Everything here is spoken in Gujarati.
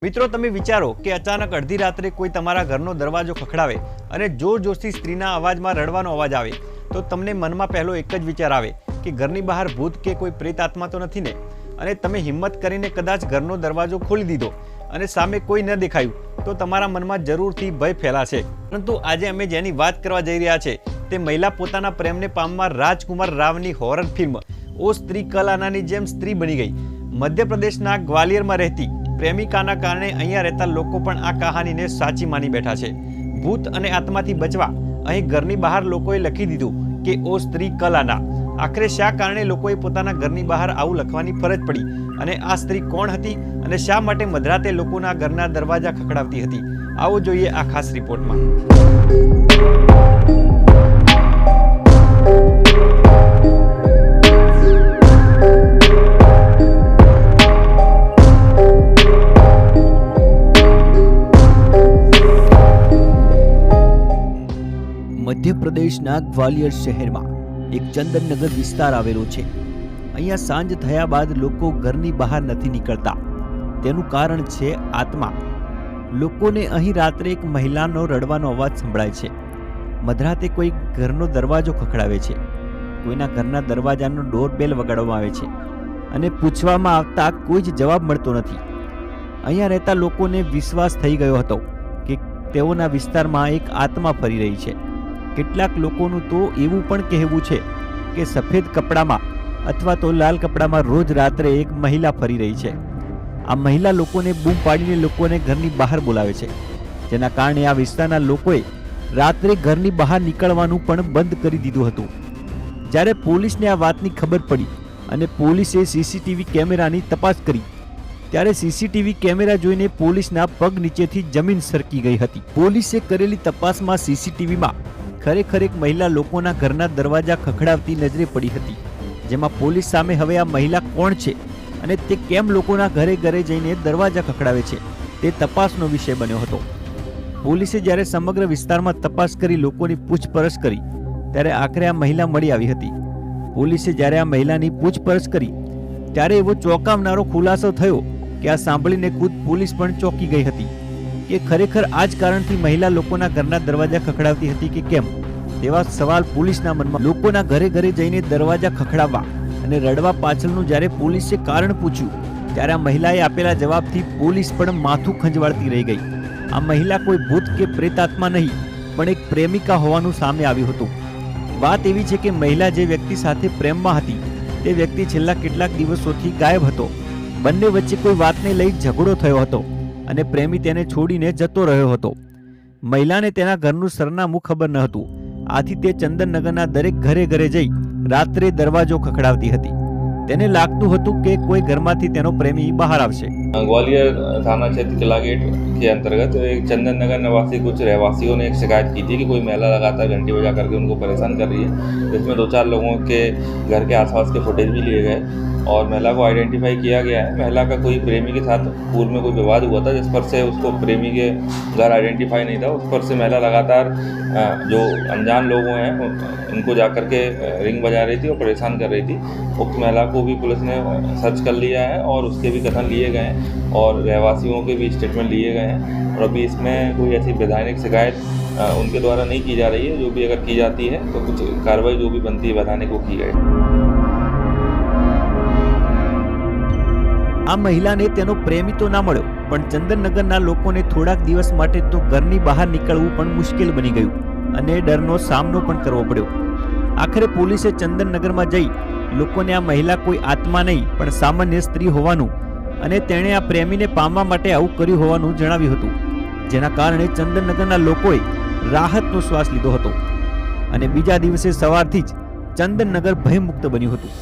મિત્રો તમે વિચારો કે અચાનક અડધી રાત્રે કોઈ તમારા ઘરનો દરવાજો ખખડાવે અને જોરથી સ્ત્રીના અવાજમાં રડવાનો અવાજ આવે તો તમને મનમાં પહેલો એક જ વિચાર આવે કે ઘરની બહાર ભૂત કે કોઈ પ્રેત આત્મા તો નથી ને, અને તમે હિંમત કરીને કદાચ ઘરનો દરવાજો ખોલી દીધો અને સામે કોઈ ન દેખાયું તો તમારા મનમાં જરૂરથી ભય ફેલાશે। પરંતુ આજે અમે જેની વાત કરવા જઈ રહ્યા છે તે મહિલા પોતાના પ્રેમને પામવા રાજકુમાર રાવની હોરર ફિલ્મ ઓ સ્ત્રી કલ આનાની જેમ સ્ત્રી બની ગઈ। મધ્યપ્રદેશના ગ્વાલિયરમાં રહેતી પ્રેમિકાના કારણે અહીંયા રહેતા લોકો પણ આ કહાનીને સાચી માની બેઠા છે। ભૂત અને આત્માથી બચવા અહીં ઘરની બહાર લોકોએ લખી દીધું કે ઓ સ્ત્રી કલાના। આખરે શા કારણે લોકોએ પોતાના ઘરની બહાર આવું લખવાની ફરજ પડી અને આ સ્ત્રી કોણ હતી અને શા માટે મધરાતે લોકોના ઘરના દરવાજા ખખડાવતી હતી? આવો જોઈએ આ ખાસ રિપોર્ટમાં। મધ્યપ્રદેશના ગ્વાલિયર શહેરમાં એક ચંદનનગર વિસ્તાર આવેલો છે। અહીંયા સાંજ થયા બાદ લોકો ઘરની બહાર નથી નીકળતા। તેનું કારણ છે આત્મા। લોકોને અહીં રાત્રે એક મહિલાનો રડવાનો અવાજ સંભળાય છે। મધરાતે કોઈ ઘરનો દરવાજો ખખડાવે છે, કોઈના ઘરના દરવાજાનો ડોરબેલ વગાડવામાં આવે છે અને પૂછવામાં આવતા કોઈ જ જવાબ મળતો નથી। અહીંયા રહેતા લોકોને વિશ્વાસ થઈ ગયો હતો કે તેઓના વિસ્તારમાં એક આત્મા ફરી રહી છે। કેટલાક લોકોનું તો એવું પણ કહેવું છે કે સફેદ કપડામાં અથવા તો લાલ કપડામાં રોજ રાત્રે એક મહિલા ફરી રહી છે। આ મહિલા લોકોને બૂમ પાડીને લોકોને ઘરની બહાર બોલાવે છે, જેના કારણે આ વિસ્તારના લોકોએ રાત્રે ઘરની બહાર નીકળવાનું પણ બંધ કરી દીધું હતું। જ્યારે પોલીસને આ વાતની ખબર પડી અને પોલીસે સીસીટીવી કેમેરાની તપાસ કરી ત્યારે સીસીટીવી કેમેરા જોઈને પોલીસના પગ નીચેથી જમીન સરકી ગઈ હતી। પોલીસે કરેલી તપાસમાં સીસીટીવીમાં ખરેખર એક મહિલા લોકોના ઘરના દરવાજા ખખડાવતી નજરે પડી હતી, જેમાં પોલીસ સામે હવે આ મહિલા કોણ છે અને તે કેમ લોકોના ઘરે ઘરે જઈને દરવાજા ખખડાવે છે તે તપાસનો વિષય બન્યો હતો। પોલીસે જ્યારે સમગ્ર વિસ્તારમાં તપાસ કરી લોકોની પૂછપરછ કરી ત્યારે આખરે આ મહિલા મળી આવી હતી। પોલીસે જ્યારે આ મહિલાની પૂછપરછ કરી ત્યારે એવો ચોંકાવનારો ખુલાસો થયો કે આ સાંભળીને ખુદ પોલીસ પણ ચોંકી ગઈ હતી કે ખરેખર આ જ કારણથી મહિલા લોકોના ઘરના દરવાજા ખખડાવતી હતી કે કેમ તેવા સવાલ પોલીસના મનમાં। લોકોના ઘરે ઘરે જઈને દરવાજા ખખડાવવા અને રડવા પાછળનું જ્યારે પોલીસે કારણ પૂછ્યું ત્યારે આ મહિલાએ આપેલા જવાબથી પોલીસ પણ માથું ખંજવાળતી રહી ગઈ। આ મહિલા કોઈ ભૂત કે પ્રેતાત્મા નહીં પણ એક પ્રેમિકા હોવાનું સામે આવ્યું હતું। વાત એવી છે કે મહિલા જે વ્યક્તિ સાથે પ્રેમમાં હતી તે વ્યક્તિ છેલ્લા કેટલાક દિવસોથી ગાયબ હતો। બંને વચ્ચે કોઈ વાતને લઈ ઝઘડો થયો હતો અને પ્રેમી તેને છોડીને જતો રહ્યો હતો। મહિલાને તેના ઘરનું સરનામું ખબર ન હતું, આથી તે ચંદનનગરના દરેક ઘરે ઘરે જઈ રાત્રે દરવાજો ખખડાવતી હતી। તેને લાગતું હતું કે કોઈ ઘરમાંથી તેનો પ્રેમી બહાર આવશે। ग्वालियर थाना क्षेत्र किला गेट के अंतर्गत एक चंदन नगर निवासी कुछ रहवासियों ने एक शिकायत की थी कि कोई महिला लगातार घंटी बजा करके उनको परेशान कर रही है, जिसमें 2-4 लोगों के घर के आसपास के फुटेज भी लिए गए और महिला को आइडेंटिफाई किया गया है। महिला का कोई प्रेमी के साथ पूर्व में कोई विवाद हुआ था, जिस पर से उसको प्रेमी के घर आइडेंटिफाई नहीं था, उस पर से महिला लगातार जो अनजान लोगों हैं उनको जाकर के रिंग बजा रही थी और परेशान कर रही थी। उक्त महिला को भी पुलिस ने सर्च कर लिया है और उसके भी कथन लिए गए हैं और रहवासियों के भी स्टेटमेंट लिए गए हैं और अभी इसमें कोई ऐसी वैधानिक शिकायत उनके द्वारा नहीं की जा रही है। जो भी अगर की जाती है तो कुछ कार्रवाई जो भी बनती है वैधानिक वो की गई। આ મહિલાને તેનો પ્રેમી તો ના મળ્યો, પણ ચંદનનગરના લોકોને થોડાક દિવસ માટે તો ઘરની બહાર નીકળવું પણ મુશ્કેલ બની ગયું અને ડરનો સામનો પણ કરવો પડ્યો। આખરે પોલીસે ચંદનનગરમાં જઈ લોકોને આ મહિલા કોઈ આત્મા નહીં પણ સામાન્ય સ્ત્રી હોવાનું અને તેણે આ પ્રેમીને પામવા માટે આવું કર્યું હોવાનું જણાવ્યું હતું, જેના કારણે ચંદનનગરના લોકોએ રાહતનો શ્વાસ લીધો હતો અને બીજા દિવસે સવારથી જ ચંદનનગર ભયમુક્ત બન્યું હતું।